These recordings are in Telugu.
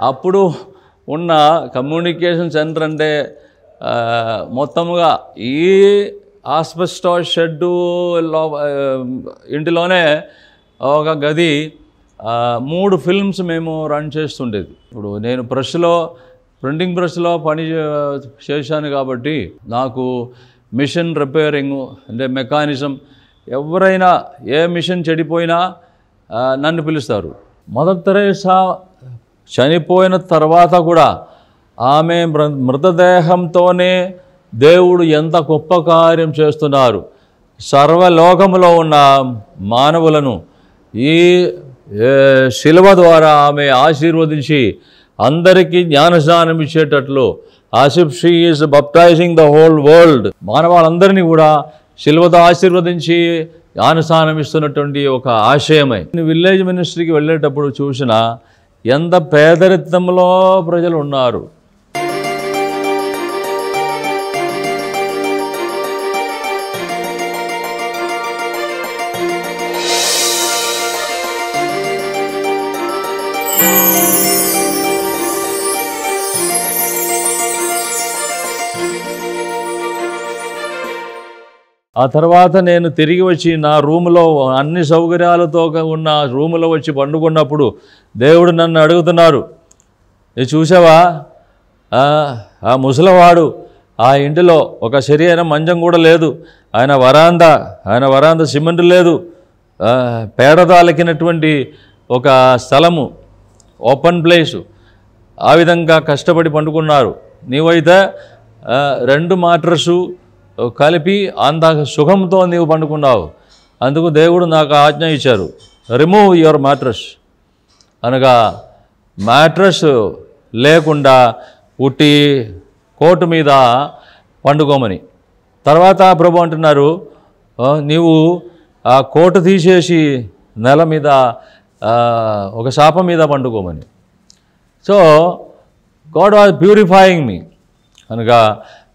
అప్పుడు ఉన్న కమ్యూనికేషన్ సెంటర్ అంటే మొత్తముగా ఈ ఆస్బెస్టాస్ షెడ్డు ఇంటిలోనే ఒక గది 3 ఫిల్మ్స్ మేము రన్ చేస్తుండేది. ఇప్పుడు నేను ప్రింటింగ్ ప్రెస్లో పని చేశాను కాబట్టి నాకు మిషన్ రిపేరింగ్ అంటే మెకానిజం, ఎవరైనా ఏ మిషన్ చెడిపోయినా నన్ను పిలుస్తారు. మదర్ తెరేసా చనిపోయిన తర్వాత కూడా ఆమె మృతదేహంతోనే దేవుడు ఎంత గొప్ప కార్యం చేస్తున్నారు. సర్వలోకములో ఉన్న మానవులను ఈ శిలువ ద్వారా ఆమె ఆశీర్వదించి అందరికీ జ్ఞానస్నానం ఇచ్చేటట్లు as if she is baptizing the whole world, మానవాళ్ళందరినీ కూడా శిలువతో ఆశీర్వదించి జ్ఞానస్నానం ఇస్తున్నటువంటి ఒక ఆశయమై విలేజ్ మినిస్ట్రీకి వెళ్ళేటప్పుడు చూసిన ఎంత పేదరిత్వంలో ప్రజలు ఉన్నారు. ఆ తర్వాత నేను తిరిగి వచ్చి నా రూములో అన్ని సౌకర్యాలతో ఉన్న రూములో వచ్చి పండుకున్నప్పుడు దేవుడు నన్ను అడుగుతున్నారు, ఇది చూసావా, ఆ ముసలివాడు ఆ ఇంటిలో ఒక శరీరం మంచం కూడా లేదు, ఆయన వరాందా సిమెంట్ లేదు, పేడతో అలికినటువంటి ఒక స్థలము, ఓపెన్ ప్లేసు, ఆ విధంగా కష్టపడి పండుకున్నారు. నీవైతే 2 మాట్రసు కలిపి అంత సుఖంతో నీవు పండుకున్నావు. అందుకు దేవుడు నాకు ఆజ్ఞ ఇచ్చారు, రిమూవ్ యువర్ మ్యాట్రస్ అనగా మ్యాట్రస్ లేకుండా ఉట్టి కోటు మీద పండుకోమని. తర్వాత ప్రభు అంటున్నారు, నీవు ఆ కోటు తీసేసి నెల మీద ఒక శాప మీద పండుకోమని. సో గాడ్ వాజ్ ప్యూరిఫైయింగ్ మీ. అనగా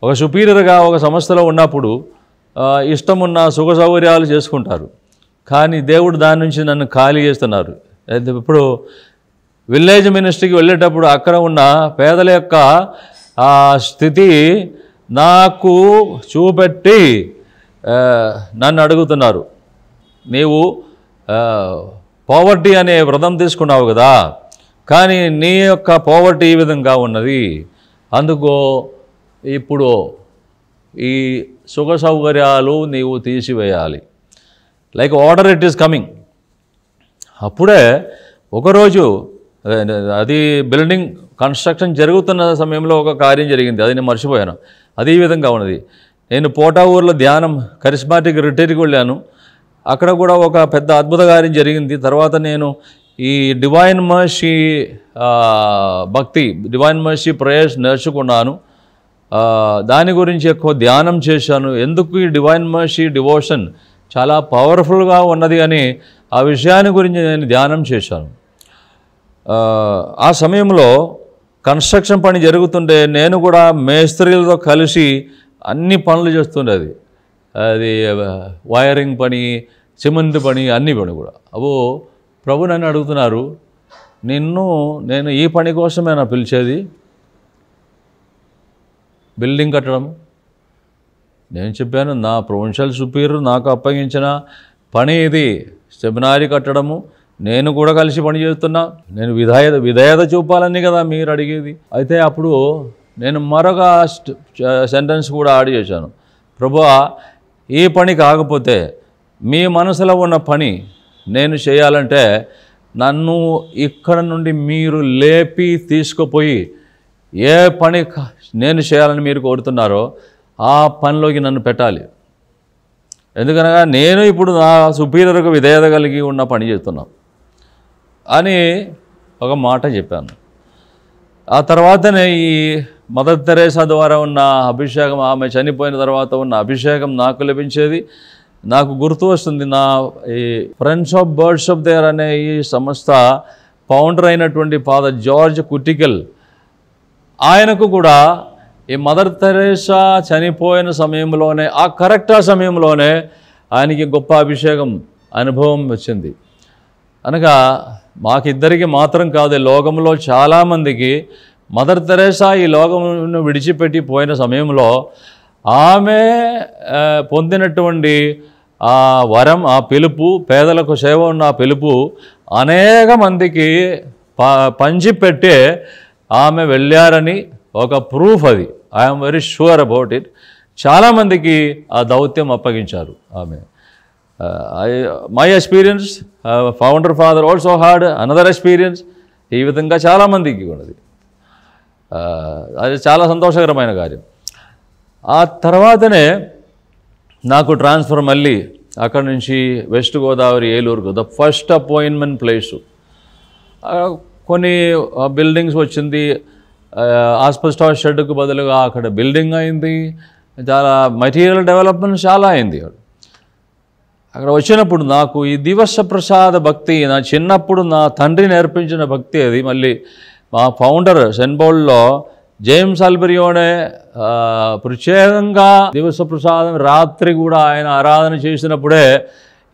ఒక సుపీరియర్గా ఒక సంస్థలో ఉన్నప్పుడు ఇష్టమున్న సుఖ సౌకర్యాలు చేసుకుంటారు, కానీ దేవుడు దాని నుంచి నన్ను ఖాళీ చేస్తున్నారు. ఇప్పుడు విలేజ్ మినిస్ట్రీకి వెళ్ళేటప్పుడు అక్కడ ఉన్న పేదల యొక్క ఆ స్థితి నాకు చూపెట్టి నన్ను అడుగుతున్నారు, నీవు పోవర్టీ అనే వ్రతం తీసుకున్నావు కదా, కానీ నీ యొక్క పోవర్టీ ఈ విధంగా ఉన్నది, అందుకో ఇప్పుడు ఈ సుఖ సౌకర్యాలు నీవు తీసివేయాలి, like order it is coming. అప్పుడే ఒకరోజు అది బిల్డింగ్ కన్స్ట్రక్షన్ జరుగుతున్న సమయంలో ఒక కార్యం జరిగింది, అది నేను మర్చిపోయాను. అది ఈ విధంగా ఉన్నది. నేను పోటా ఊర్లో ధ్యానం కరిస్మాటిక్ రిట్రీట్కి వెళ్ళాను, అక్కడ కూడా ఒక పెద్ద అద్భుత కార్యం జరిగింది. తర్వాత నేను ఈ డివైన్ మర్సీ భక్తి, డివైన్ మర్సీ ప్రేయర్స్ నేర్చుకున్నాను, దాని గురించి ఎక్కువ ధ్యానం చేశాను. ఎందుకు ఈ డివైన్ మర్సీ డివోషన్ చాలా పవర్ఫుల్గా ఉన్నది అని ఆ విషయాన్ని గురించి నేను ధ్యానం చేశాను. ఆ సమయంలో కన్స్ట్రక్షన్ పని జరుగుతుంటే నేను కూడా మేస్త్రీలతో కలిసి అన్ని పనులు చేస్తుండేది. అది వైరింగ్ పని, సిమెంట్ పని, అన్ని పని కూడా. ప్రభు నన్ను అడుగుతున్నారు, నేను ఈ పని కోసమేనా పిలిచేది, బిల్డింగ్ కట్టడం? నేను చెప్పాను, నా ప్రొవిన్షియల్ సుపీరియర్ నాకు అప్పగించిన పని ఇది, సెమినారీ కట్టడము, నేను కూడా కలిసి పని చేస్తున్నా, నేను విధేయత చూపాలని కదా మీరు అడిగేది. అయితే అప్పుడు నేను మరొక సెంటెన్స్ కూడా యాడ్ చేశాను, ప్రభువా ఈ పని కాకపోతే మీ మనసులో ఉన్న పని నేను చేయాలంటే నన్ను ఇక్కడ నుండి మీరు లేపి తీసుకుపోయి ఏ పని నేను చేయాలని మీరు కోరుతున్నారో ఆ పనిలోకి నన్ను పెట్టాలి. ఎందుకనగా నేను ఇప్పుడు నా సుపీరియర్కు విధేయత కలిగి ఉన్న పని చేస్తున్నాను అని ఒక మాట చెప్పాను. ఆ తర్వాతనే ఈ మదర్ తెరేసా ద్వారా ఉన్న అభిషేకం, ఆమె చనిపోయిన తర్వాత ఉన్న అభిషేకం నాకు లభించేది. నాకు గుర్తు వస్తుంది, నా ఈ friends of birds of their అనే ఈ సంస్థ ఫౌండర్ అయినటువంటి ఫాదర్ జార్జ్ కుటికల్, ఆయనకు కూడా ఈ మదర్ తెరేసా చనిపోయిన సమయంలోనే, ఆ కరెక్ట్ ఆ సమయంలోనే ఆయనకి గొప్ప అభిషేకం అనుభవం వచ్చింది. అనగా మాకిద్దరికి మాత్రం కాదు, లోకంలో చాలామందికి మదర్ తెరేసా ఈ లోకమును విడిచిపెట్టి పోయిన సమయంలో ఆమె పొందినటువంటి ఆ వరం, ఆ పిలుపు, పేదలకు సేవ ఉన్న ఆ పిలుపు అనేక మందికి పంచిపెట్టే ఆమె వెళ్ళారని ఒక ప్రూఫ్ అది. I'm very sure about it. చాలామందికి ఆ దౌత్యం అప్పగించారు ఆమె. My experience, founder father also had another experience. ఈ విధంగా చాలామందికి ఉన్నది. అది చాలా సంతోషకరమైన కార్యం. ఆ తర్వాతనే నాకు ట్రాన్స్ఫర్ మళ్ళీ అక్కడి నుంచి వెస్ట్ గోదావరి ఏలూరుకు, ద ఫస్ట్ అపాయింట్మెంట్ ప్లేసు. కొన్ని బిల్డింగ్స్ వచ్చింది, ఆస్బెస్టాస్ షెడ్కు బదులుగా అక్కడ బిల్డింగ్ అయింది, చాలా మెటీరియల్ డెవలప్మెంట్ చాలా అయింది. అక్కడ వచ్చినప్పుడు నాకు ఈ దివస ప్రసాద భక్తి, నా చిన్నప్పుడు నా తండ్రి నేర్పించిన భక్తి అది. మళ్ళీ మా ఫౌండర్ సెయింట్ పౌల్లో జేమ్స్ అల్బెరియోనే ప్రత్యేకంగా దివస ప్రసాదం రాత్రి కూడా ఆయన ఆరాధన చేసినప్పుడే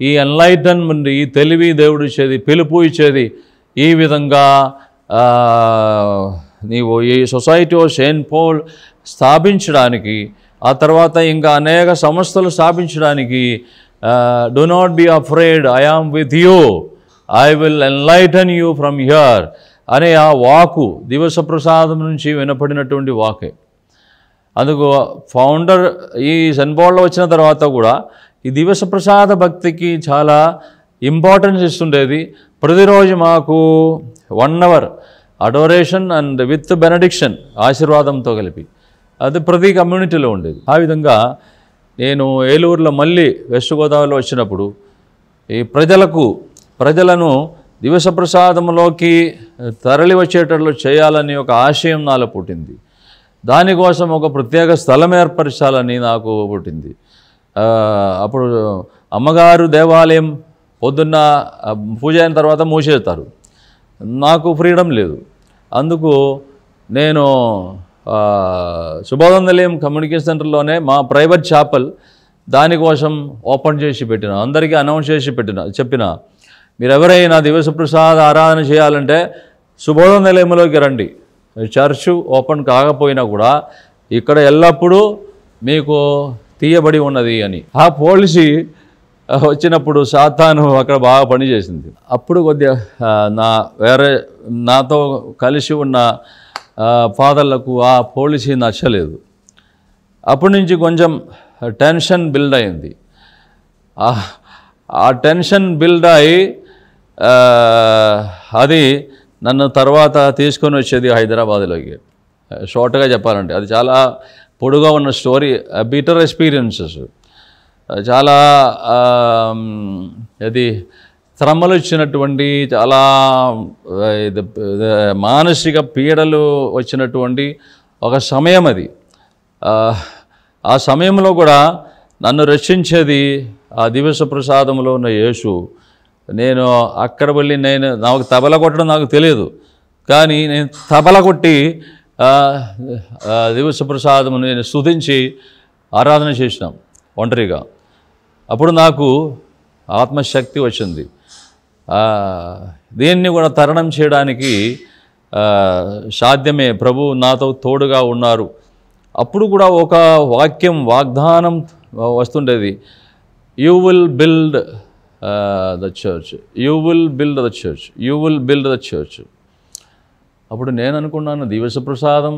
ఈ ఎన్లైటన్మెంట్, ఈ తెలివి దేవుడు ఇచ్చేది, పిలుపు ఇచ్చేది. ఈ విధంగా నీవు ఈ సొసైటీ ఆఫ్ సెయింట్ పౌల్ స్థాపించడానికి, ఆ తర్వాత ఇంకా అనేక సంస్థలు స్థాపించడానికి, do not be afraid, I am with you, I will enlighten you from here అనే ఆ వాకు దివస ప్రసాదం నుంచి వినపడినటువంటి వాకే. అందుకు ఫౌండర్ ఈ సెయింట్ పౌల్లో వచ్చిన తర్వాత కూడా ఈ దివస ప్రసాద భక్తికి చాలా ఇంపార్టెన్స్ ఇస్తుండేది. ప్రతిరోజు మాకు 1 hour adoration and with benediction, ఆశీర్వాదంతో కలిపి, అది ప్రతి కమ్యూనిటీలో ఉండేది. ఆ విధంగా నేను ఏలూరులో మళ్ళీ వెస్ట్ గోదావరిలో వచ్చినప్పుడు ఈ ప్రజలను దివస ప్రసాదంలోకి తరలి వచ్చేటట్లు చేయాలని ఒక ఆశయం నాలో పుట్టింది. దానికోసం ఒక ప్రత్యేక స్థలం ఏర్పరచాలని నాకు పుట్టింది. అప్పుడు అమ్మగారు దేవాలయం పొద్దున్న పూజ అయిన తర్వాత మూసేస్తారు, నాకు ఫ్రీడమ్ లేదు. అందుకు నేను శుభోదయ నిలయం కమ్యూనికేషన్ సెంటర్లోనే మా ప్రైవేట్ చాపల్ దానికోసం ఓపెన్ చేసి పెట్టిన, అందరికీ అనౌన్స్ చేసి చెప్పిన, మీరు ఎవరైనా దివస ప్రసాద ఆరాధన చేయాలంటే శుభోదయ నిలయంలోకి రండి. చర్చు ఓపెన్ కాకపోయినా కూడా ఇక్కడ ఎల్లప్పుడూ మీకు తీయబడి ఉన్నది అని. ఆ పాలసీ వచ్చినప్పుడు సాతాను అక్కడ బాగా పనిచేసింది. అప్పుడు కొద్దిగా నాతో కలిసి ఉన్న ఫాదర్లకు ఆ పాలసీ నచ్చలేదు. అప్పటి నుంచి కొంచెం టెన్షన్ బిల్డ్ అయింది. ఆ టెన్షన్ బిల్డ్ అయి అది నన్ను తర్వాత తీసుకొని వచ్చేది హైదరాబాద్లోకి. షార్ట్గా చెప్పాలంటే అది చాలా పొడుగా ఉన్న స్టోరీ, బిటర్ ఎక్స్పీరియన్సెస్. చాలా అది శ్రమలు ఇచ్చినటువంటి, చాలా మానసిక పీడలు వచ్చినటువంటి ఒక సమయం అది. ఆ సమయంలో కూడా నన్ను రక్షించేది ఆ దివస ప్రసాదంలో ఉన్న యేసు. నేను అక్కడ వెళ్ళి నాకు తబల కొట్టడం నాకు తెలియదు, కానీ నేను తబల కొట్టి దివస ప్రసాదము నేను స్తుతించి ఆరాధన చేసినాం ఒంటరిగా. అప్పుడు నాకు ఆత్మశక్తి వచ్చింది. దీన్ని కూడా తరణం చేయడానికి సాధ్యమే, ప్రభు నాతో తోడుగా ఉన్నారు. అప్పుడు కూడా ఒక వాగ్దానం వస్తుండేది, you will build the church, you will build the church, you will build the church. అప్పుడు నేను అనుకున్నాను, దివస ప్రసాదం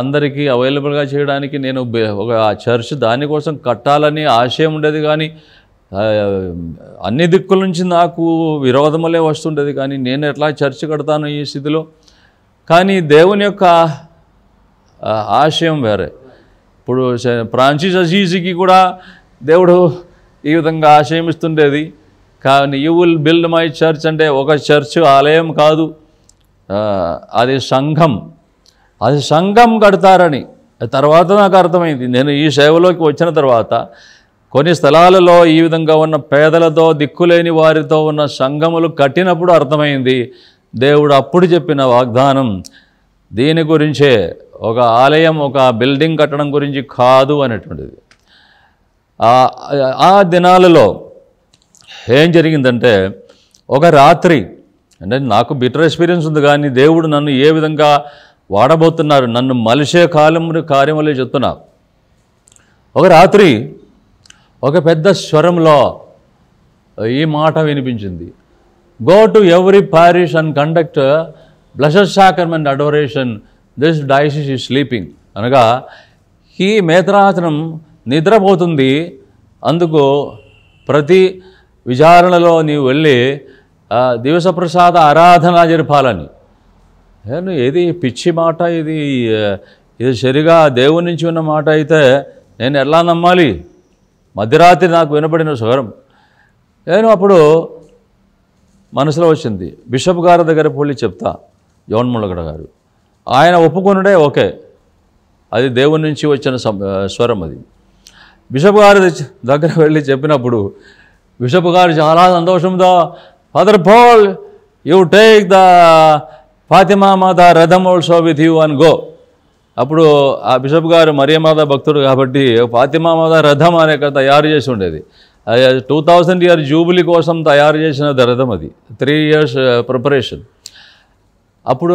అందరికీ అవైలబుల్గా చేయడానికి నేను ఒక చర్చ్ దానికోసం కట్టాలని ఆశయం ఉండేది, కానీ అన్ని దిక్కుల నుంచి నాకు విరోధములే వస్తుండేది. కానీ నేను ఎట్లా చర్చ్ కడతాను ఈ స్థితిలో? కానీ దేవుని యొక్క ఆశయం వేరే. ఇప్పుడు ఫ్రాన్సిస్ అసీసీకి కూడా దేవుడు ఈ విధంగా ఆశయం ఇస్తుండేది. కానీ you will build my church అంటే ఒక చర్చ్ ఆలయం కాదు, అది సంఘం. అది సంఘం కడతారని తర్వాత నాకు అర్థమైంది. నేను ఈ సేవలోకి వచ్చిన తర్వాత కొన్ని స్థలాలలో ఈ విధంగా ఉన్న పేదలతో, దిక్కులేని వారితో ఉన్న సంఘములు కట్టినప్పుడు అర్థమైంది దేవుడు అప్పుడు చెప్పిన వాగ్దానం దీని గురించే, ఒక ఆలయం, ఒక బిల్డింగ్ కట్టడం గురించి కాదు అనేటువంటిది. ఆ దినాలలో ఏం జరిగిందంటే, ఒక రాత్రి అంటే నాకు బిటర్ ఎక్స్పీరియన్స్ ఉంది, కానీ దేవుడు నన్ను ఏ విధంగా వాడబోతున్నారు, నన్ను మలిసే కార్యములే చెప్తున్నా. ఒక రాత్రి ఒక పెద్ద స్వరంలో ఈ మాట వినిపించింది, go to every perish and conduct blessed sacrament adoration, this diocese is sleeping. అనగా ఈ మేత్రాసనం నిద్రపోతుంది, అందుకు ప్రతి విచారణలో నీవు వెళ్ళి దివసప్రసాద ఆరాధన జరపాలని. ఏది పిచ్చి మాట, ఇది సరిగా దేవుని నుంచి ఉన్న మాట అయితే నేను ఎలా నమ్మాలి? మధ్యరాత్రి నాకు వినపడిన స్వరం. నేను అప్పుడు మనసులో వచ్చింది, బిషప్ గారి దగ్గర పోలి చెప్తా, జోన్ ముళ్ళగడ గారు. ఆయన ఒప్పుకున్నాడే, ఓకే, అది దేవుని నుంచి వచ్చిన స్వరం. అది బిషప్ గారి దగ్గర వెళ్ళి చెప్పినప్పుడు బిషప్ గారు చాలా సంతోషంతో, father Paul, you take the Fatima మాత రథం also with you and go. అప్పుడు ఆ బిషప్ గారు మరియమాత భక్తుడు కాబట్టి ఫాతిమా మాత రథం అనే తయారు చేసి ఉండేది. 2000 ఇయర్ జూబిలీ కోసం తయారు చేసిన రథం అది, 3 years ప్రిపరేషన్. అప్పుడు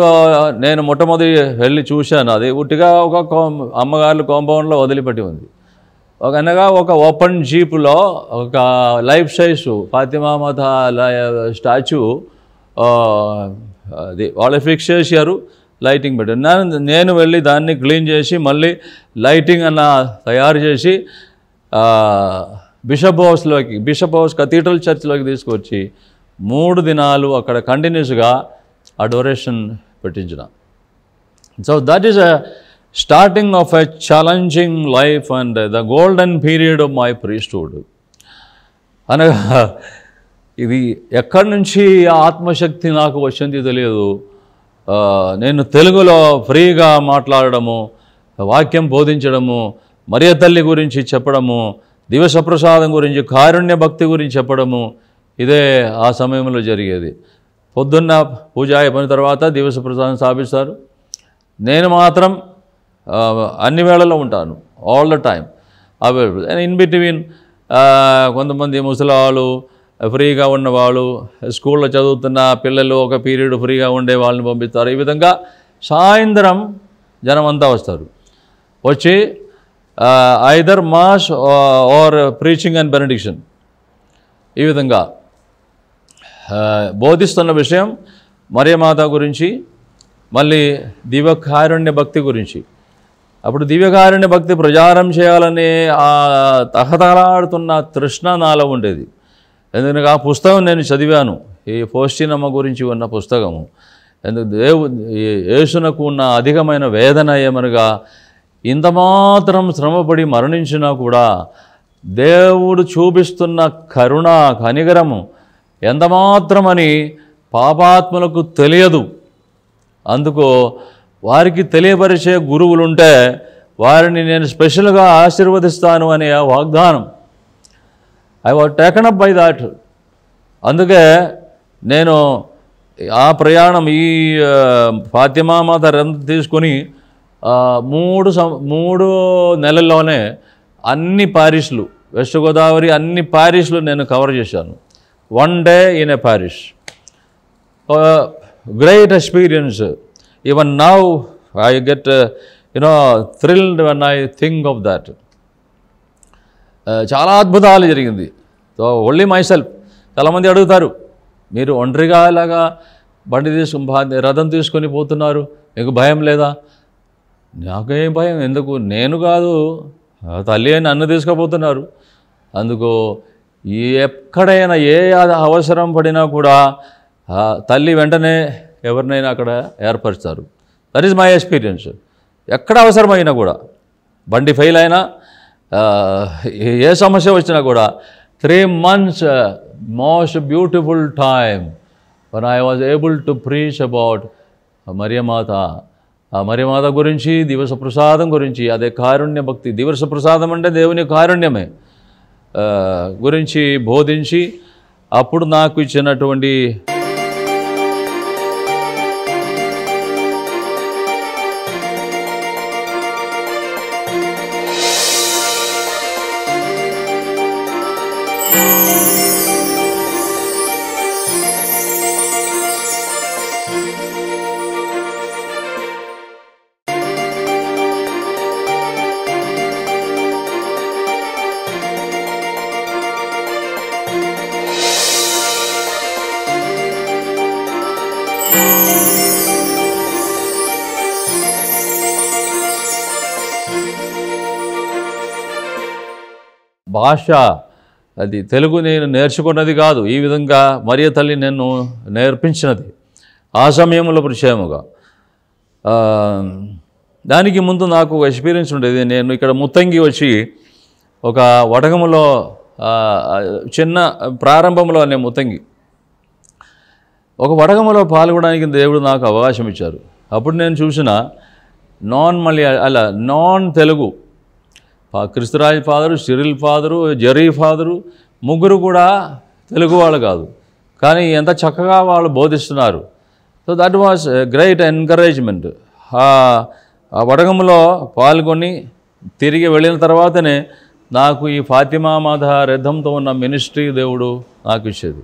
నేను మొట్టమొదటి వెళ్ళి చూశాను. అది ఉట్టిగా ఒక అమ్మగారు కాంపౌండ్లో వదిలిపెట్టి ఉంది. అనగా ఒక ఓపెన్ జీప్లో ఒక లైఫ్ సైజు ఫాతిమా మాత స్టాచ్యూ అది వాళ్ళు ఫిక్స్ చేశారు, లైటింగ్ పెట్టారు. నేను వెళ్ళి దాన్ని క్లీన్ చేసి మళ్ళీ లైటింగ్ అన్న తయారు చేసి బిషప్ హౌస్ కథీడ్రల్ చర్చ్లోకి తీసుకొచ్చి 3 దినాలు అక్కడ కంటిన్యూస్గా అడోరేషన్ పెట్టించిన. So that is a starting of a challenging life and the golden period of my priesthood. అనగా ఇది ఎక్కడి నుంచి ఆత్మశక్తి నాకు వచ్చింది తెలియదు. నేను తెలుగులో ఫ్రీగా మాట్లాడము, వాక్యం బోధించడము, మరియ తల్లి గురించి చెప్పడము, దివస ప్రసాదం గురించి, కారుణ్య భక్తి గురించి చెప్పడము, ఇదే ఆ సమయంలో జరిగేది. పొద్దున్న పూజ అయిపోయిన తర్వాత దివస ప్రసాదం స్థాపిస్తారు. నేను మాత్రం అన్ని వేళల్లో ఉంటాను, all the time available. In between కొంతమంది ముసలాళ్ళు, ఫ్రీగా ఉన్నవాళ్ళు, స్కూల్లో చదువుతున్న పిల్లలు ఒక పీరియడ్ ఫ్రీగా ఉండే వాళ్ళని పంపిస్తారు. ఈ విధంగా సాయంత్రం జనం అంతా వస్తారు. వచ్చి either mass or preaching and benediction, ఈ విధంగా బోధిస్తున్న విషయం మరియమాత గురించి, మళ్ళీ దివ్యకారుణ్య భక్తి గురించి. అప్పుడు దివ్యకారుణ్య భక్తి ప్రచారం చేయాలనే ఆ తహతలాడుతున్న తృష్ణ నాలో ఉండేది. ఎందుకంటే ఆ పుస్తకం నేను చదివాను, ఈ ఫౌస్టినమ్మ గురించి ఉన్న పుస్తకము. ఎందుకు యేసునకు ఉన్న అధికమైన వేదన ఏమనగా, ఇంతమాత్రం శ్రమపడి మరణించినా కూడా దేవుడు చూపిస్తున్న కరుణ కనికరము ఎంతమాత్రమని పాపాత్ములకు తెలియదు. అందుకు వారికి తెలియపరిచే గురువులుంటే వారిని నేను స్పెషల్గా ఆశీర్వదిస్తాను అనే వాగ్దానం. I was taken up by that. అందుకే నేను ఆ ప్రయాణం ఈ ఫాతిమా మాత రథం తీసుకొని 3 నెలల్లోనే అన్ని పారిష్లు, వెస్ట్ గోదావరి అన్ని పారిష్లు నేను కవర్ చేశాను. 1 day in a parish. Great experience. Even now I get thrilled when I think of that. చాలా అద్భుతాలు జరిగింది. So only my self. చాలామంది అడుగుతారు, మీరు ఒంటరిగా ఇలాగా బండి రథం తీసుకొని పోతున్నారు, మీకు భయం లేదా? నాకేం భయం, ఎందుకు? నేను కాదు, తల్లి అని నన్ను తీసుకుపోతున్నారు. అందుకు ఎక్కడైనా ఏ అవసరం పడినా కూడా తల్లి వెంటనే ఎవరినైనా అక్కడ ఏర్పరుస్తారు. That is my experience. ఎక్కడ అవసరమైనా కూడా, బండి ఫెయిల్ అయినా, ఏ సమస్య వచ్చినా కూడా, 3 months most beautiful time when I was able to preach about మరియమాత. ఆ మరియమాత గురించి, దివస ప్రసాదం గురించి, అదే కారుణ్య భక్తి. దివస ప్రసాదం అంటే దేవుని కారుణ్యమే గురించి బోధించి, అప్పుడు నాకు ఇచ్చినటువంటి భాష అది తెలుగు నేను నేర్చుకున్నది కాదు, ఈ విధంగా మరియ తల్లి నన్ను నేర్పించినది ఆ సమయంలో పరిచయముగా. దానికి ముందు నాకు ఎక్స్పీరియన్స్ ఉండేది. నేను ఇక్కడ ముత్తంగి వచ్చి ఒక వడగములో చిన్న ప్రారంభంలో నేను ముత్తంగి ఒక వడగములో పాల్గొనడానికి దేవుడు నాకు అవకాశం ఇచ్చారు. అప్పుడు నేను చూసిన non Telugu Kristuraj father, Cyril father, Jerry father ముగ్గురు కూడా తెలుగు వాళ్ళు కాదు, కానీ ఎంత చక్కగా వాళ్ళు బోధిస్తున్నారు. So that was great encouragement. ఆ వడగంలో పాల్గొని తిరిగి వెళ్ళిన తర్వాతనే నాకు ఈ ఫాతిమా మాత రథంతో ఉన్న మినిస్ట్రీ దేవుడు నాకు ఇచ్చేది.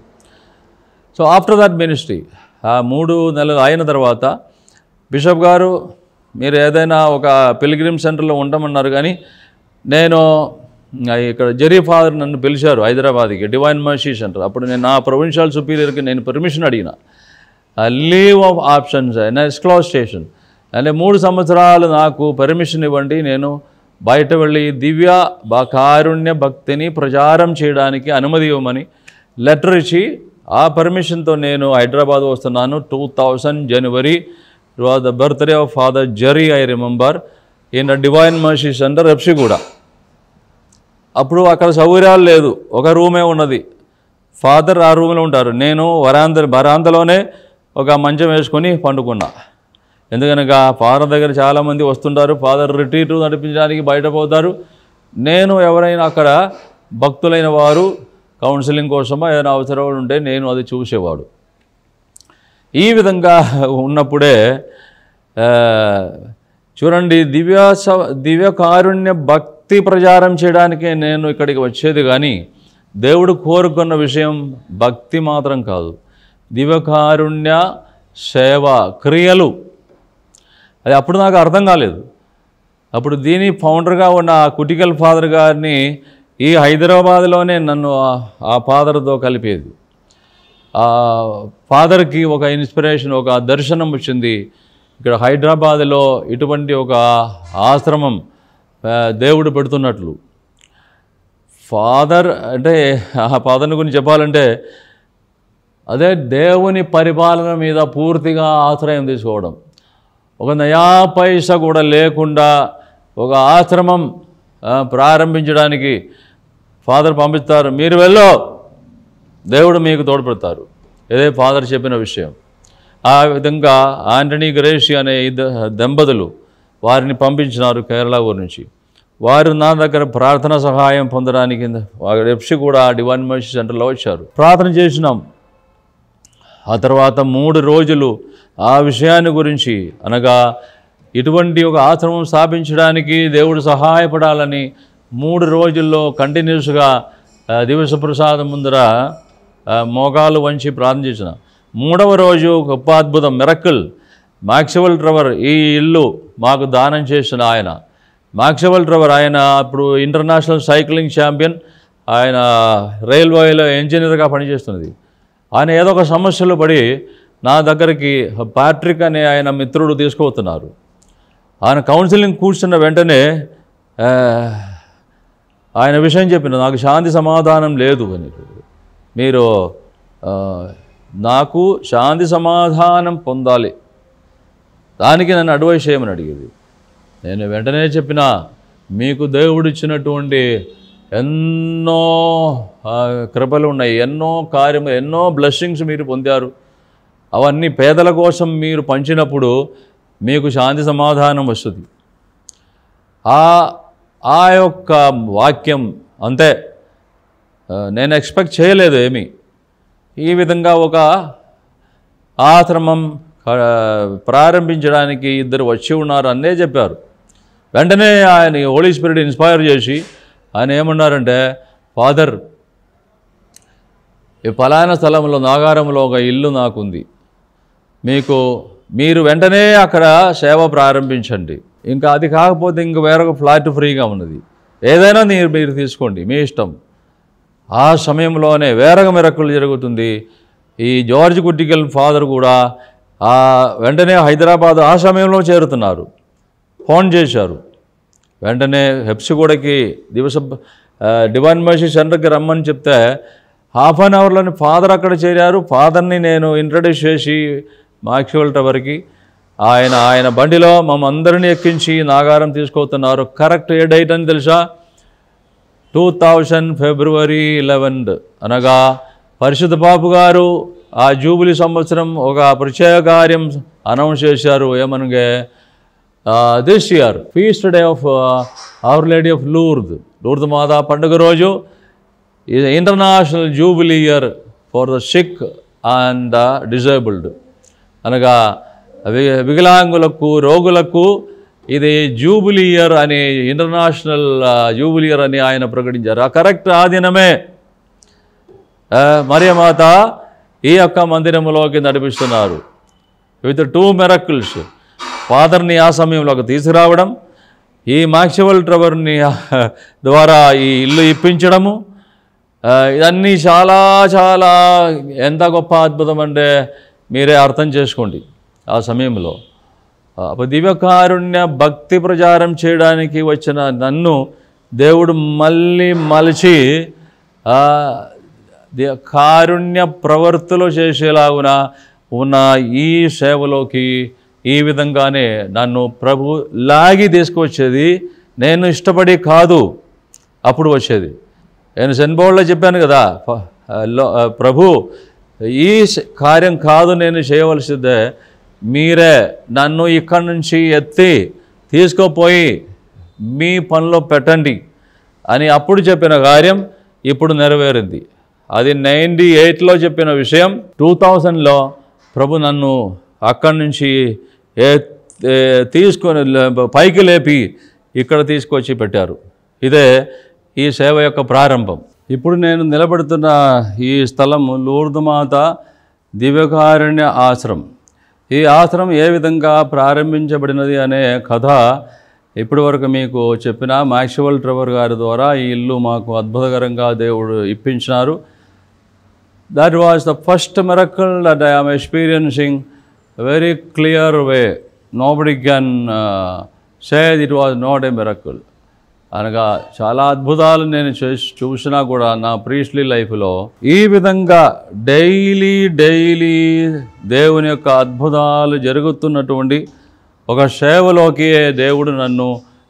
సో ఆఫ్టర్ దట్ మినిస్ట్రీ ఆ 3 నెలలు అయిన తర్వాత బిషప్ గారు మీరు ఏదైనా ఒక పిల్గ్రిమ్ సెంటర్లో ఉండమన్నారు, కానీ నేను ఇక్కడ జెర్రీ ఫాదర్ నన్ను పిలిచారు హైదరాబాద్కి, డివైన్ మర్సీ సెంటర్. అప్పుడు నేను నా ప్రొవిన్షియల్ సుపీరియర్కి నేను పర్మిషన్ అడిగిన, లీవ్ ఆఫ్ ఆప్షన్స్ ఎక్స్క్లాస్టేషన్ అంటే 3 సంవత్సరాలు నాకు పర్మిషన్ ఇవ్వండి, నేను బయట వెళ్ళి దివ్య కారుణ్య భక్తిని ప్రచారం చేయడానికి అనుమతి ఇవ్వమని లెటర్ ఇచ్చి ఆ పర్మిషన్తో నేను హైదరాబాద్ వస్తున్నాను. 2000 జనవరి it was the birthday of Father Jerry, I remember, in Divine Mercy Centre Repsiguda. అప్పుడు అక్కడ సౌకర్యాలు లేదు, ఒక రూమే ఉన్నది. ఫాదర్ ఆ రూమ్లో ఉంటారు, నేను వరాందలోనే ఒక మంచం వేసుకొని పండుకున్నా. ఎందుకనగా ఫాదర్ దగ్గర చాలామంది వస్తుంటారు, ఫాదర్ రిట్రీట్ నడిపించడానికి బయట పోతారు. నేను ఎవరైనా అక్కడ భక్తులైన వారు కౌన్సిలింగ్ కోసమో ఏదైనా అవసరం ఉంటే నేను అది చూసేవాడు. ఈ విధంగా ఉన్నప్పుడే చూడండి, దివ్య కారుణ్య భక్తి ప్రచారం చేయడానికే నేను ఇక్కడికి వచ్చేది, కానీ దేవుడు కోరుకున్న విషయం భక్తి మాత్రం కాదు, దివ్య కారుణ్య సేవ క్రియలు. అది అప్పుడు నాకు అర్థం కాలేదు. అప్పుడు దీని ఫౌండర్గా ఉన్న కుటికల్ ఫాదర్ గారిని ఈ హైదరాబాద్లోనే నన్ను ఆ ఫాదర్తో కలిపేది. ఆ ఫాదర్కి ఒక ఇన్స్పిరేషన్, ఒక దర్శనం వచ్చింది. ఇక్కడ హైదరాబాద్లో ఇటువంటి ఒక ఆశ్రమం దేవుడు పెడుతున్నట్లు. ఫాదర్ అంటే ఆ ఫాదర్ని గురించి చెప్పాలంటే అదే దేవుని పరిపాలన మీద పూర్తిగా ఆశ్రయం తీసుకోవడం. ఒక నయా పైసా కూడా లేకుండా ఒక ఆశ్రమం ప్రారంభించడానికి ఫాదర్ పంపిస్తారు, మీరు వెళ్ళో దేవుడు మీకు తోడ్పడతారు. ఇదే ఫాదర్ చెప్పిన విషయం. ఆ విధంగా ఆంటనీ గ్రేషి అనే దంపతులు వారిని పంపించినారు కేరళ ఊరి నుంచి. వారు నా దగ్గర ప్రార్థన సహాయం పొందడానికి రెప్సి కూడా డివైన్ మర్సీ సెంటర్లో వచ్చారు. ప్రార్థన చేసినాం. ఆ తర్వాత 3 రోజులు ఆ విషయాన్ని గురించి, అనగా ఇటువంటి ఒక ఆశ్రమం స్థాపించడానికి దేవుడు సహాయపడాలని 3 రోజుల్లో కంటిన్యూస్గా దివస ప్రసాదం ముందర మోకాలు వంచి ప్రార్థన చేసిన. 3వ రోజు గొప్ప అద్భుతం, మిరకిల్. మాక్స్వెల్ ట్రెవర్ ఈ ఇల్లు మాకు దానం చేసిన ఆయన. మాక్స్వెల్ ట్రెవర్ ఆయన అప్పుడు ఇంటర్నేషనల్ సైక్లింగ్ ఛాంపియన్, ఆయన రైల్వేలో ఇంజనీర్గా పనిచేస్తున్నది. ఆయన ఏదో ఒక సమస్యలు పడి నా దగ్గరికి ప్యాట్రిక్ అనే ఆయన మిత్రుడు తీసుకుపోతున్నారు. ఆయన కౌన్సిలింగ్ కూర్చున్న వెంటనే ఆయన విషయం చెప్పిన, నాకు శాంతి సమాధానం లేదు అని. మీరు నాకు శాంతి సమాధానం పొందాలి, దానికి నన్ను అడ్వైస్ చేయమని అడిగేది. నేను వెంటనే చెప్పిన, మీకు దేవుడిచ్చినటువంటి ఎన్నో కృపలు ఉన్నాయి, ఎన్నో కార్యము, ఎన్నో బ్లెస్సింగ్స్ మీరు పొందారు. అవన్నీ పేదల కోసం మీరు పంచినప్పుడు మీకు శాంతి సమాధానం వస్తుంది. ఆ యొక్క వాక్యం అంతే, నేను ఎక్స్పెక్ట్ చేయలేదు ఏమీ. ఈ విధంగా ఒక ఆశ్రమం ప్రారంభించడానికి 2 వచ్చి ఉన్నారు అనే చెప్పారు. వెంటనే ఆయన హోలీ స్పిరిట్ ఇన్స్పైర్ చేసి ఆయన ఏమన్నారంటే, ఫాదర్ ఈ ఫలానా స్థలంలో నాగారంలో ఒక ఇల్లు నాకుంది, మీరు వెంటనే అక్కడ సేవ ప్రారంభించండి. ఇంకా అది కాకపోతే ఇంక వేరొక ఫ్లాట్ ఫ్రీగా ఉన్నది, ఏదైనా మీరు తీసుకోండి, మీ ఇష్టం. ఆ సమయంలోనే వేరొక మిరకులు జరుగుతుంది. ఈ జార్జ్ కుటికల్ ఫాదర్ కూడా వెంటనే హైదరాబాద్ ఆ సమయంలో చేరుతున్నారు. ఫోన్ చేశారు. వెంటనే హెప్సిగూడకి డివైన్ మర్సీ సెంటర్కి రమ్మని చెప్తే హాఫ్ అన్ అవర్లోని ఫాదర్ అక్కడ చేరారు. ఫాదర్ని నేను ఇంట్రడ్యూస్ చేసి మ్యాక్స్వెల్ టవర్కి ఆయన బండిలో మమ్మందరినీ ఎక్కించి నాగారం తీసుకొస్తున్నారు. కరెక్ట్ ఏ డేట్ అని తెలుసా? 2000 February 11 అనగా పరిశుద్ధ బాబు గారు ఆ జూబిలీ సంవత్సరం ఒక ప్రత్యేక కార్యం అనౌన్స్ చేశారు. ఏమనగా this year feast day of Our Lady of Lourdes మాతా పండుగ రోజు international jubilee year for the sick and the disabled అనగా వికలాంగులకు రోగులకు ఇది జూబిలీ ఇయర్ అని ఇంటర్నేషనల్ జూబిలీ ఇయర్ అని ఆయన ప్రకటించారు. కరెక్ట్ ఆ దినమే మరియమాత ఈ యొక్క మందిరంలోకి నడిపిస్తున్నారు విత్ 2 miracles. ఫాదర్ని ఆ సమయంలోకి తీసుకురావడం, ఈ మ్యాక్స్వెల్ టవర్ని ద్వారా ఈ ఇల్లు ఇప్పించడము, ఇవన్నీ చాలా చాలా ఎంత గొప్ప అద్భుతం అంటే మీరే అర్థం చేసుకోండి. ఆ సమయంలో దివ్యకారుణ్య భక్తి ప్రచారం చేయడానికి వచ్చిన నన్ను దేవుడు మళ్ళీ మలిచి కారుణ్య ప్రవర్తులు చేసేలాగున ఉన్న ఈ సేవలోకి ఈ విధంగానే నన్ను ప్రభు లాగి తీసుకువచ్చేది. నేను ఇష్టపడి కాదు అప్పుడు వచ్చేది. నేను సెన్బోర్డ్లో చెప్పాను కదా, ప్రభు ఈ కార్యం కాదు నేను చేయవలసిందే, మీరే నన్ను ఇక్కడి నుంచి ఎత్తి తీసుకుపోయి మీ పనిలో పెట్టండి అని అప్పుడు చెప్పిన కార్యం ఇప్పుడు నెరవేరింది. అది 98లో చెప్పిన విషయం 2000లో ప్రభు నన్ను అక్కడి నుంచి తీసుకొని పైకి లేపి ఇక్కడ తీసుకొచ్చి పెట్టారు. ఇదే ఈ సేవ యొక్క ప్రారంభం. ఇప్పుడు నేను నిలబడుతున్న ఈ స్థలం లూర్ద్ మాత దివ్యకారుణ్య ఆశ్రమం. ఈ ఆశ్రమం ఏ విధంగా ప్రారంభించబడినది అనే కథ ఇప్పటి వరకు మీకు చెప్పిన మ్యాక్స్వెల్ టవర్ గారి ద్వారా ఈ ఇల్లు మాకు అద్భుతకరంగా దేవుడు ఇప్పించినారు. That was the first miracle that I am experiencing very clear way. Nobody can say it was not a miracle. అనగా చాలా అద్భుతాలు నేను చూసినా కూడా నా ప్రీస్ట్లీ లైఫ్లో ఈ విధంగా డైలీ దేవుని యొక్క అద్భుతాలు జరుగుతున్నటువంటి ఒక సేవలోకి దేవుడు నన్ను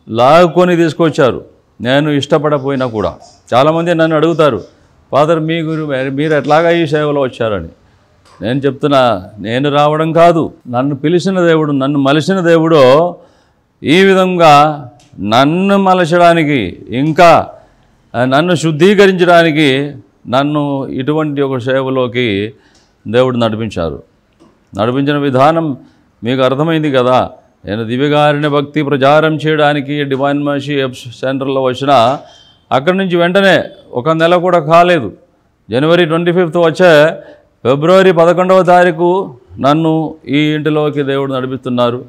లాక్కొని తీసుకొచ్చారు. నేను ఇష్టపడపోయినా కూడా చాలామంది నన్ను అడుగుతారు, ఫాదర్ మీరు ఎట్లాగా ఈ సేవలో వచ్చారని. నేను చెప్తున్నా, నేను రావడం కాదు, నన్ను పిలిచిన దేవుడు, నన్ను మలిచిన దేవుడు ఈ విధంగా నన్ను మలచడానికి, ఇంకా నన్ను శుద్ధీకరించడానికి నన్ను ఇటువంటి ఒక సేవలోకి దేవుడు నడిపించిన విధానం మీకు అర్థమైంది కదా. నేను దివ్యకారుణ్య భక్తి ప్రచారం చేయడానికి డివైన్ మర్సీ సెంటర్లో వచ్చిన అక్కడి నుంచి వెంటనే 1 నెల కూడా కాలేదు, January 25th వచ్చే February 11వ తారీఖు నన్ను ఈ ఇంటిలోకి దేవుడు నడిపిస్తున్నారు.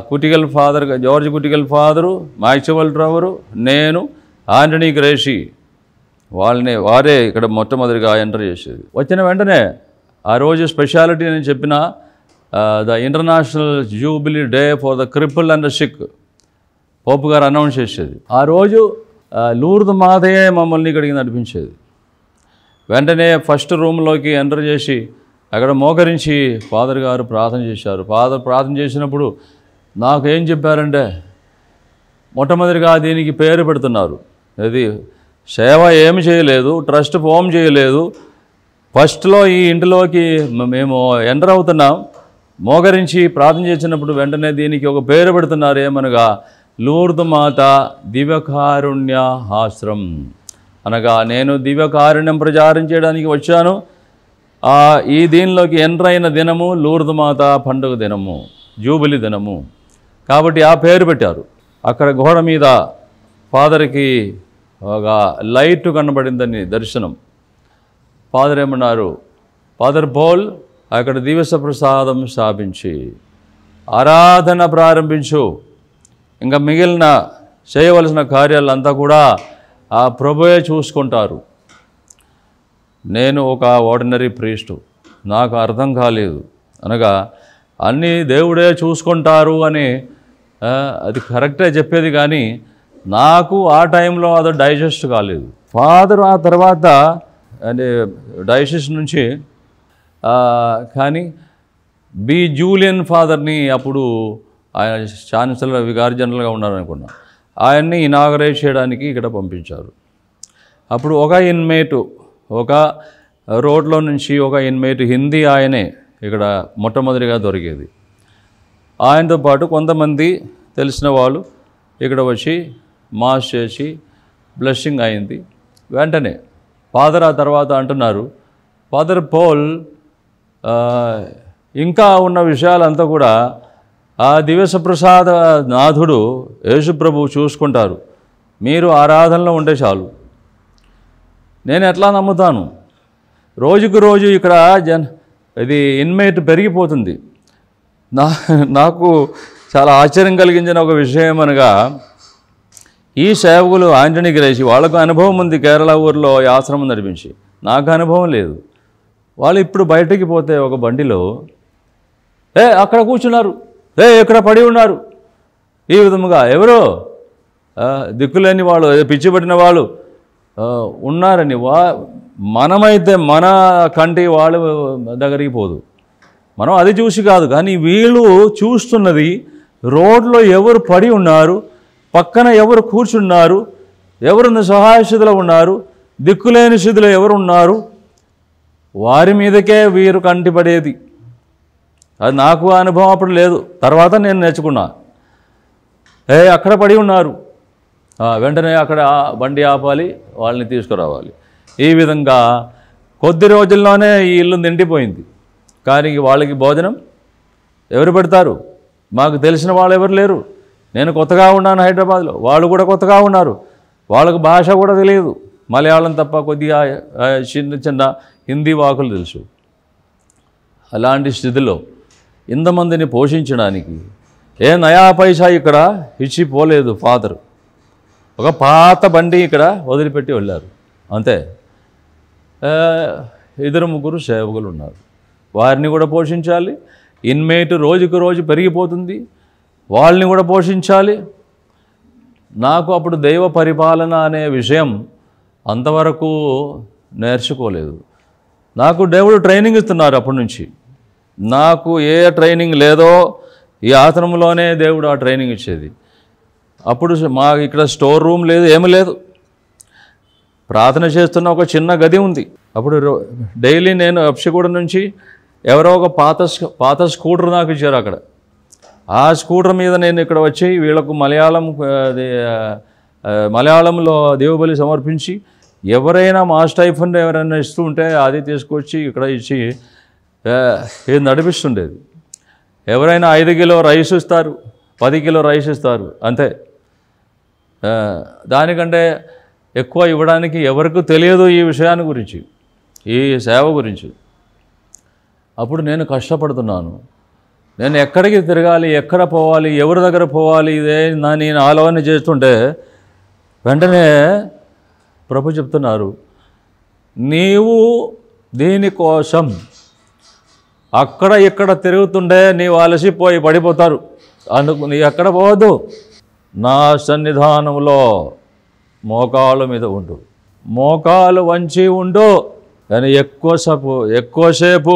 Kuttickal father, George Kuttickal father, Maxwell tower, నేను, ఆంటనీ గ్రేషి వారే ఇక్కడ మొట్టమొదటిగా ఎంటర్ చేసేది. వచ్చిన వెంటనే ఆ రోజు స్పెషాలిటీ నేను చెప్పిన the international jubilee day for the cripple and sick pope గారు అనౌన్స్ చేసేది. ఆ రోజు లూర్ద్ మాతయే మమ్మల్ని ఇక్కడికి నడిపించేది. వెంటనే ఫస్ట్ రూమ్లోకి ఎంటర్ చేసి అక్కడ మోకరించి ఫాదర్ గారు ప్రార్థన చేశారు. ఫాదర్ ప్రార్థన చేసినప్పుడు నాకు ఏం చెప్పారంటే, మొట్టమొదటిగా దీనికి పేరు పెడుతున్నారు. అది సేవ ఏమి చేయలేదు, ట్రస్ట్ ఫామ్ చేయలేదు. ఫస్ట్లో ఈ ఇంటిలోకి మేము ఎంటర్ అవుతున్నాం, మోకరించి ప్రార్థన చేసినప్పుడు వెంటనే దీనికి ఒక పేరు పెడుతున్నారు. ఏమనగా లూర్ద్ మాత దివ్యకారుణ్య ఆశ్రమం. అనగా నేను దివ్యకారుణ్యం ప్రచారం చేయడానికి వచ్చాను. ఈ దీనిలోకి ఎంటర్ అయిన దినము లూర్ద్ మాత పండుగ దినము, జూబిలీ దినము కాబట్టి ఆ పేరు పెట్టారు. అక్కడ గోడ మీద ఫాదర్కి ఒక లైట్ కనబడిందని దర్శనం. ఫాదర్ ఏమన్నారు, ఫాదర్ పోల్ అక్కడ దివస ప్రసాదం స్థాపించి ఆరాధన ప్రారంభించు, ఇంకా మిగిలిన చేయవలసిన కార్యాలంతా కూడా ఆ ప్రభువే చూసుకుంటారు. నేను ఒక ఆర్డినరీ ప్రీస్టు, నాకు అర్థం కాలేదు. అనగా అన్నీ దేవుడే చూసుకుంటారు అని అది కరెక్టే చెప్పేది, కానీ నాకు ఆ టైంలో అది డైజెస్ట్ కాలేదు. ఫాదర్ ఆ తర్వాత అంటే డైజెస్ట్ నుంచి కానీ బి జూలియన్ ఫాదర్ని అప్పుడు ఆయన ఛాన్సలర్ వికారి జనరల్గా ఉన్నారనుకున్నా, ఆయన్ని ఇనాగరేట్ చేయడానికి ఇక్కడ పంపించారు. అప్పుడు ఒక ఇన్మేటు ఒక రోడ్లో నుంచి ఒక ఇన్మేట్ హిందీ ఆయనే ఇక్కడ మొట్టమొదటిగా దొరికేది. ఆయనతో పాటు కొంతమంది తెలిసిన వాళ్ళు ఇక్కడ వచ్చి మాస్ చేసి బ్లెస్సింగ్ అయింది. వెంటనే ఫాదర్ ఆ తర్వాత అంటున్నారు, ఫాదర్ పౌల్ ఇంకా ఉన్న విషయాలంతా కూడా ఆ దివ్యప్రసాద నాథుడు యేసుప్రభువు చూసుకుంటారు, మీరు ఆరాధనలో ఉంటే చాలు. నేను ఎట్లా నమ్ముతాను? రోజుకు రోజు ఇక్కడ ఇది ఇన్మేట్ పెరిగిపోతుంది. నాకు చాలా ఆశ్చర్యం కలిగించిన ఒక విషయం అనగా, ఈ సేవకులు ఆంజనేయ గ్రేసి వాళ్ళకు అనుభవం ఉంది, కేరళ ఊరిలో ఈ ఆశ్రమం నడిపించి. నాకు అనుభవం లేదు. వాళ్ళు ఇప్పుడు బయటికి పోతే ఒక బండిలో అక్కడ కూర్చున్నారు, ఎక్కడ పడి ఉన్నారు, ఈ విధముగా ఎవరో దిక్కులేని వాళ్ళు, పిచ్చి పట్టిన వాళ్ళు ఉన్నారని మనమైతే మన కంటి వాళ్ళ దగ్గరికి పోదు, మనం అది చూసి కాదు. కానీ వీళ్ళు చూస్తున్నది రోడ్లో ఎవరు పడి ఉన్నారు, పక్కన ఎవరు కూర్చున్నారు, ఎవరు సహాయ స్థితిలో ఉన్నారు, దిక్కులేని స్థితిలో ఎవరు ఉన్నారు, వారి మీదకే వీరు కంటిపడేది. అది నాకు అనుభవం అప్పుడు లేదు, తర్వాత నేను నేర్చుకున్నా. అక్కడ పడి ఉన్నారు, వెంటనే అక్కడ బండి ఆపాలి, వాళ్ళని తీసుకురావాలి. ఈ విధంగా కొద్ది రోజుల్లోనే ఈ ఇల్లు నిండిపోయింది. కానీ వాళ్ళకి భోజనం ఎవరు పెడతారు? మాకు తెలిసిన వాళ్ళు ఎవరు లేరు. నేను కొత్తగా ఉన్నాను హైదరాబాద్లో, వాళ్ళు కూడా కొత్తగా ఉన్నారు, వాళ్ళకు భాష కూడా తెలియదు, మలయాళం తప్ప కొద్దిగా చిన్న చిన్న హిందీ వాకులు తెలుసు. అలాంటి స్థితిలో ఇంతమందిని పోషించడానికి నయా పైసా ఇక్కడ ఇచ్చిపోలేదు ఫాదర్. ఒక పాత బండి ఇక్కడ వదిలిపెట్టి వెళ్ళారు, అంతే. 2-3 సేవకులు ఉన్నారు, వారిని కూడా పోషించాలి. ఇన్మేట్ రోజుకు రోజు పెరిగిపోతుంది, వాళ్ళని కూడా పోషించాలి. నాకు అప్పుడు దైవ పరిపాలన అనే విషయం అంతవరకు నేర్చుకోలేదు. నాకు దేవుడు ట్రైనింగ్ ఇస్తున్నారు అప్పటి నుంచి. నాకు ఏ ట్రైనింగ్ లేదో ఈ ఆశ్రమంలోనే దేవుడు ఆ ట్రైనింగ్ ఇచ్చేది. అప్పుడు మా ఇక్కడ స్టోర్ రూమ్ లేదు, ఏమీ లేదు. ప్రార్థన చేస్తున్న ఒక చిన్న గది ఉంది. అప్పుడు డైలీ నేను అప్షగూడ నుంచి ఎవరో ఒక పాత స్కూటర్ నాకు ఇచ్చారు అక్కడ. ఆ స్కూటర్ మీద నేను ఇక్కడ వచ్చి వీళ్ళకు మలయాళంలో దేవబలి సమర్పించి, ఎవరైనా మా స్టైఫండ్ ఎవరైనా ఇస్తూ ఉంటే అది తీసుకొచ్చి ఇక్కడ ఇచ్చి ఇది నడిపిస్తుండేది. ఎవరైనా 5 కిలో రైస్ ఇస్తారు, 10 కిలో రైస్ ఇస్తారు, అంతే. దానికంటే ఎక్కువ ఇవ్వడానికి ఎవరికి తెలియదు ఈ విషయాన్ని గురించి, ఈ సేవ గురించి. అప్పుడు నేను కష్టపడుతున్నాను. నేను ఎక్కడికి తిరగాలి, ఎక్కడ పోవాలి, ఎవరి దగ్గర పోవాలి, ఇదే నేను ఆలోచన చేస్తుంటే వెంటనే ప్రభు చెప్తున్నారు, నీవు దీనికోసం అక్కడ ఇక్కడ తిరుగుతుండే నీవు అలసిపోయి పడిపోతారు, అందుకు నీ ఎక్కడ పోవద్దు, నా సన్నిధానంలో మోకాళ్ళ మీద ఉండు, మోకాలు వంచి ఉండు. కానీ ఎక్కువసేపు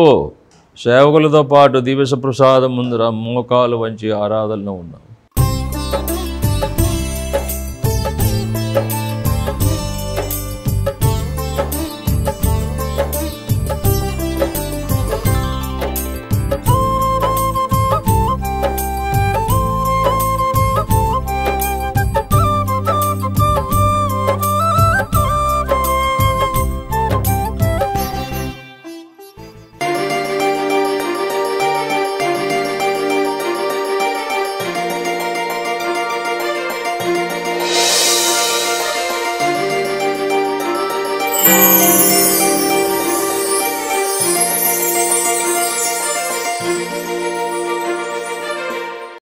సేవకులతో పాటు దివ్య ప్రసాదం ముందర మోకాలు వంచి ఆరాధనలో ఉన్నావు.